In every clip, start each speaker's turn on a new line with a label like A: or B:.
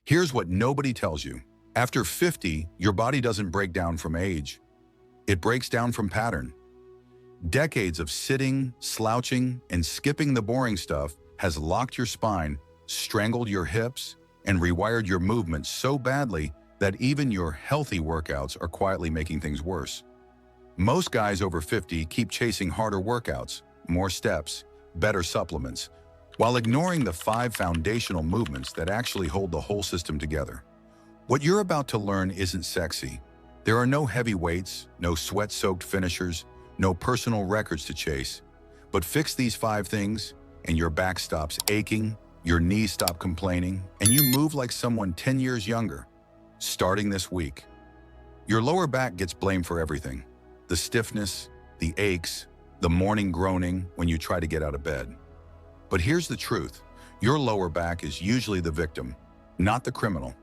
A: Here's what nobody tells you. After 50, your body doesn't break down from age. It breaks down from pattern. Decades of sitting, slouching, and skipping the boring stuff has locked your spine, strangled your hips, and rewired your movements so badly that even your healthy workouts are quietly making things worse. Most guys over 50 keep chasing harder workouts, more steps, better supplements, while ignoring the 5 foundational movements that actually hold the whole system together. What you're about to learn isn't sexy. There are no heavy weights, no sweat-soaked finishers, no personal records to chase. But fix these 5 things, and your back stops aching, your knees stop complaining, and you move like someone 10 years younger. Starting this week. Your lower back gets blamed for everything. The stiffness, the aches, the morning groaning when you try to get out of bed. But here's the truth. Your lower back is usually the victim, not the criminal.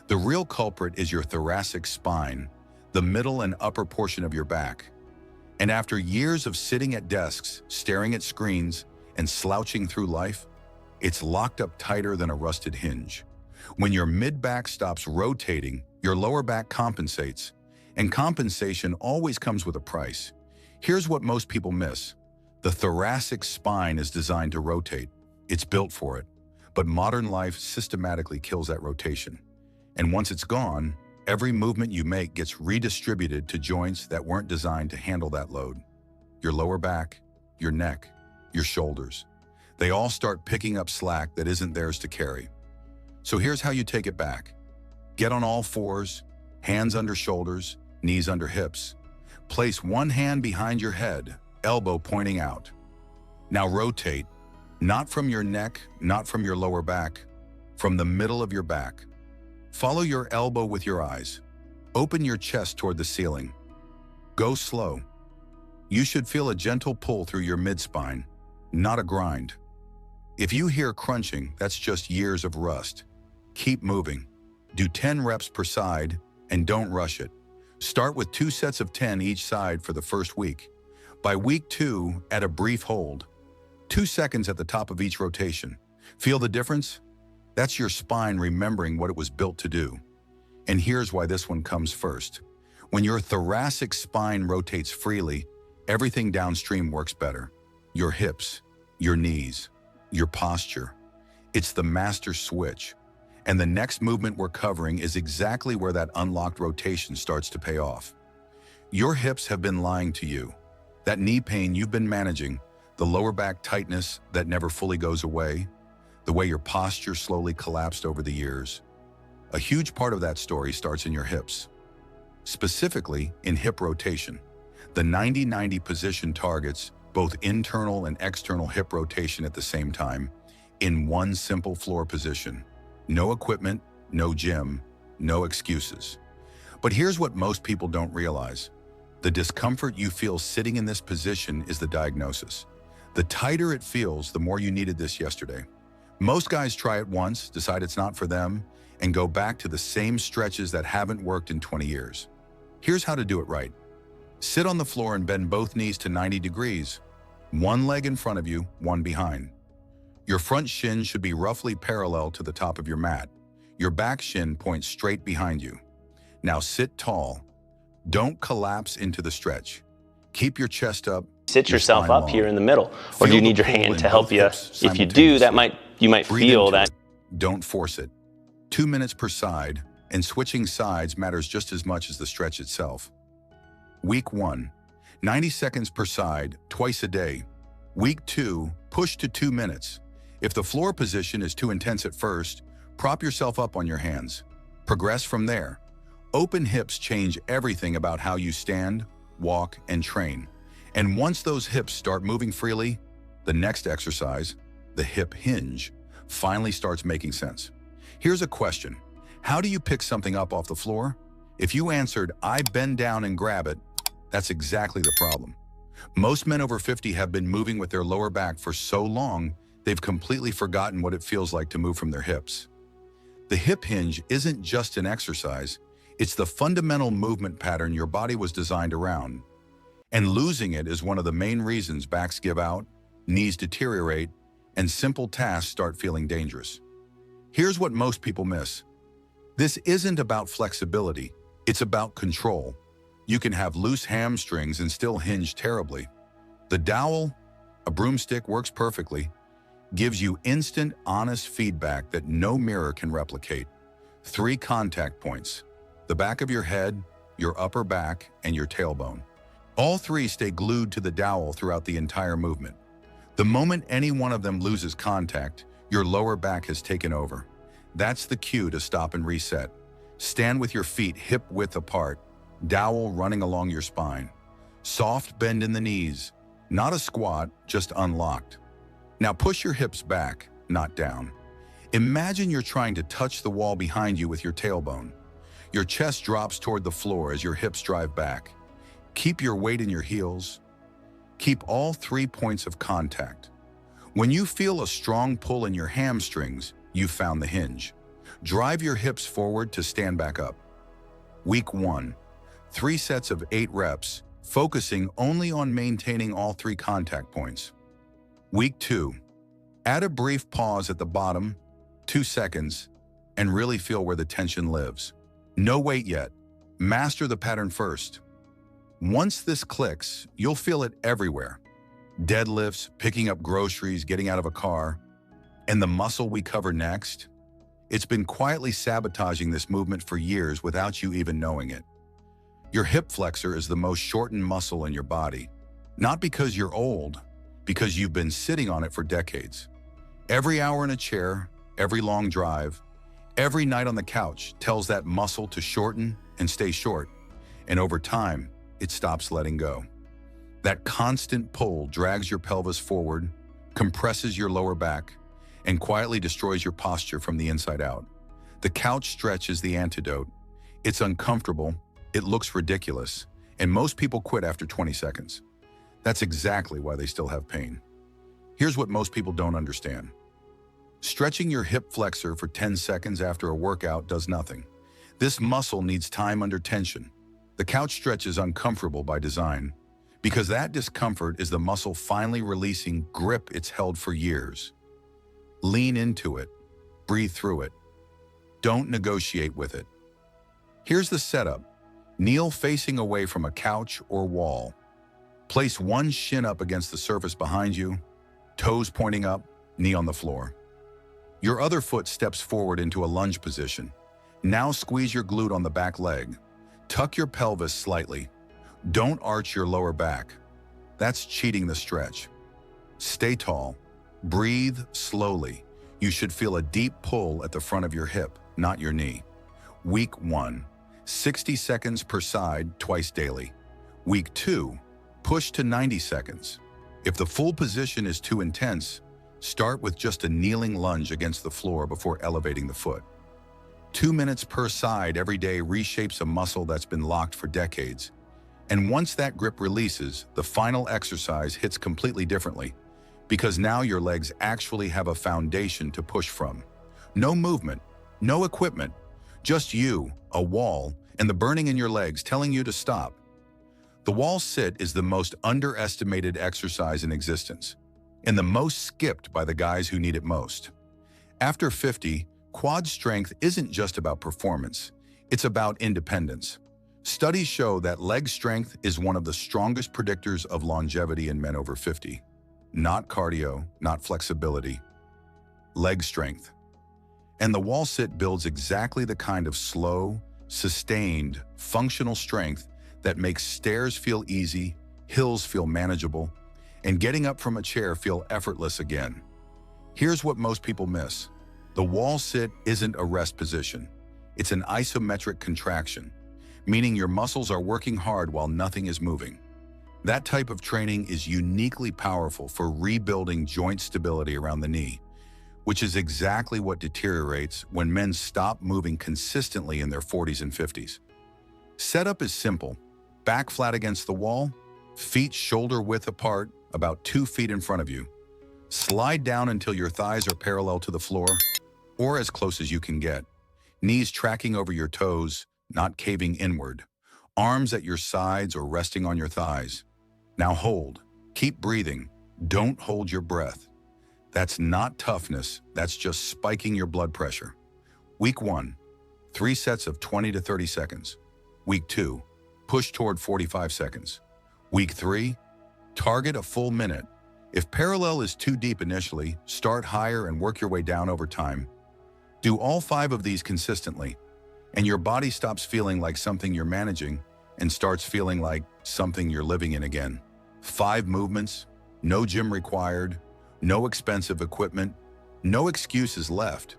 A: The real culprit is your thoracic spine, the middle and upper portion of your back. And after years of sitting at desks, staring at screens, and slouching through life, it's locked up tighter than a rusted hinge. When your mid-back stops rotating, your lower back compensates. And compensation always comes with a price. Here's what most people miss. The thoracic spine is designed to rotate. It's built for it. But modern life systematically kills that rotation. And once it's gone, every movement you make gets redistributed to joints that weren't designed to handle that load. Your lower back, your neck, your shoulders. They all start picking up slack that isn't theirs to carry. So here's how you take it back. Get on all fours, hands under shoulders, knees under hips. Place one hand behind your head, elbow pointing out. Now rotate, not from your neck, not from your lower back, from the middle of your back. Follow your elbow with your eyes. Open your chest toward the ceiling. Go slow. You should feel a gentle pull through your mid-spine, not a grind. If you hear crunching, that's just years of rust. Keep moving. Do 10 reps per side and don't rush it. Start with 2 sets of 10 each side for the first week. By week 2, add a brief hold. 2 seconds at the top of each rotation. Feel the difference? That's your spine remembering what it was built to do. And here's why this one comes first. When your thoracic spine rotates freely, everything downstream works better. Your hips, your knees, your posture. It's the master switch. And the next movement we're covering is exactly where that unlocked rotation starts to pay off. Your hips have been lying to you. That knee pain you've been managing, the lower back tightness that never fully goes away, the way your posture slowly collapsed over the years. A huge part of that story starts in your hips. Specifically, in hip rotation. The 90-90 position targets both internal and external hip rotation at the same time, in one simple floor position. No equipment, no gym, no excuses. But here's what most people don't realize. The discomfort you feel sitting in this position is the diagnosis. The tighter it feels, the more you needed this yesterday. Most guys try it once, decide it's not for them, and go back to the same stretches that haven't worked in 20 years. Here's how to do it right. Sit on the floor and bend both knees to 90 degrees. One leg in front of you, one behind. Your front shin should be roughly parallel to the top of your mat. Your back shin points straight behind you. Now sit tall. Don't collapse into the stretch. Keep your chest up.
B: Sit yourself up here in the middle, or do you need your hand to help you? If you do, you might feel that.
A: Don't force it. 2 minutes per side, and switching sides matters just as much as the stretch itself. Week 1, 90 seconds per side, twice a day. Week 2, push to 2 minutes. If the floor position is too intense at first, prop yourself up on your hands. Progress from there. Open hips change everything about how you stand, walk, and train. And once those hips start moving freely, the next exercise, the hip hinge, finally starts making sense. Here's a question. How do you pick something up off the floor? If you answered, I bend down and grab it, that's exactly the problem. Most men over 50 have been moving with their lower back for so long, they've completely forgotten what it feels like to move from their hips. The hip hinge isn't just an exercise, it's the fundamental movement pattern your body was designed around. And losing it is one of the main reasons backs give out, knees deteriorate, and simple tasks start feeling dangerous. Here's what most people miss. This isn't about flexibility, it's about control. You can have loose hamstrings and still hinge terribly. The dowel, a broomstick, works perfectly, gives you instant, honest feedback that no mirror can replicate. 3 contact points: the back of your head, your upper back, and your tailbone. All 3 stay glued to the dowel throughout the entire movement. The moment any one of them loses contact, your lower back has taken over. That's the cue to stop and reset. Stand with your feet hip-width apart, dowel running along your spine. Soft bend in the knees, not a squat, just unlocked. Now push your hips back, not down. Imagine you're trying to touch the wall behind you with your tailbone. Your chest drops toward the floor as your hips drive back. Keep your weight in your heels. Keep all 3 points of contact. When you feel a strong pull in your hamstrings, you've found the hinge. Drive your hips forward to stand back up. Week 1. 3 sets of 8 reps, focusing only on maintaining all 3 contact points. Week 2. Add a brief pause at the bottom, 2 seconds, and really feel where the tension lives. No weight yet. Master the pattern first. Once this clicks, you'll feel it everywhere. Deadlifts, picking up groceries, getting out of a car. And the muscle we cover next? It's been quietly sabotaging this movement for years without you even knowing it. Your hip flexor is the most shortened muscle in your body. Not because you're old, because you've been sitting on it for decades. Every hour in a chair, every long drive, every night on the couch tells that muscle to shorten and stay short. And over time, it stops letting go. That constant pull drags your pelvis forward, compresses your lower back, and quietly destroys your posture from the inside out. The couch stretch is the antidote. It's uncomfortable, it looks ridiculous, and most people quit after 20 seconds. That's exactly why they still have pain. Here's what most people don't understand. Stretching your hip flexor for 10 seconds after a workout does nothing. This muscle needs time under tension. The couch stretch is uncomfortable by design, because that discomfort is the muscle finally releasing grip it's held for years. Lean into it. Breathe through it. Don't negotiate with it. Here's the setup. Kneel facing away from a couch or wall. Place one shin up against the surface behind you, toes pointing up, knee on the floor. Your other foot steps forward into a lunge position. Now squeeze your glute on the back leg. Tuck your pelvis slightly. Don't arch your lower back. That's cheating the stretch. Stay tall. Breathe slowly. You should feel a deep pull at the front of your hip, not your knee. Week 1, 60 seconds per side, twice daily. Week 2, push to 90 seconds. If the full position is too intense, start with just a kneeling lunge against the floor before elevating the foot. 2 minutes per side every day reshapes a muscle that's been locked for decades. And once that grip releases, the final exercise hits completely differently, because now your legs actually have a foundation to push from. No movement, no equipment, just you, a wall, and the burning in your legs telling you to stop. The wall sit is the most underestimated exercise in existence, and the most skipped by the guys who need it most. After 50, quad strength isn't just about performance, it's about independence. Studies show that leg strength is one of the strongest predictors of longevity in men over 50. Not cardio, not flexibility. Leg strength. And the wall sit builds exactly the kind of slow, sustained, functional strength that makes stairs feel easy, hills feel manageable, and getting up from a chair feel effortless again. Here's what most people miss. The wall sit isn't a rest position. It's an isometric contraction, meaning your muscles are working hard while nothing is moving. That type of training is uniquely powerful for rebuilding joint stability around the knee, which is exactly what deteriorates when men stop moving consistently in their 40s and 50s. Setup is simple. Back flat against the wall, feet shoulder width apart, about 2 feet in front of you. Slide down until your thighs are parallel to the floor, or as close as you can get. Knees tracking over your toes, not caving inward. Arms at your sides or resting on your thighs. Now hold. Keep breathing. Don't hold your breath. That's not toughness, that's just spiking your blood pressure. Week 1, 3 sets of 20 to 30 seconds. Week 2, push toward 45 seconds. Week 3, target a full minute. If parallel is too deep initially, start higher and work your way down over time. Do all 5 of these consistently, and your body stops feeling like something you're managing and starts feeling like something you're living in again. 5 movements, no gym required, no expensive equipment, no excuses left.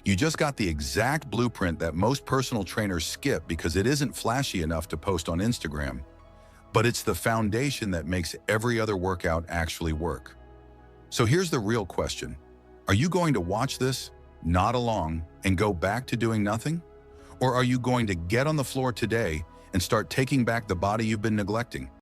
A: You just got the exact blueprint that most personal trainers skip because it isn't flashy enough to post on Instagram. But it's the foundation that makes every other workout actually work. So here's the real question. Are you going to watch this, nod along, and go back to doing nothing? Or are you going to get on the floor today and start taking back the body you've been neglecting?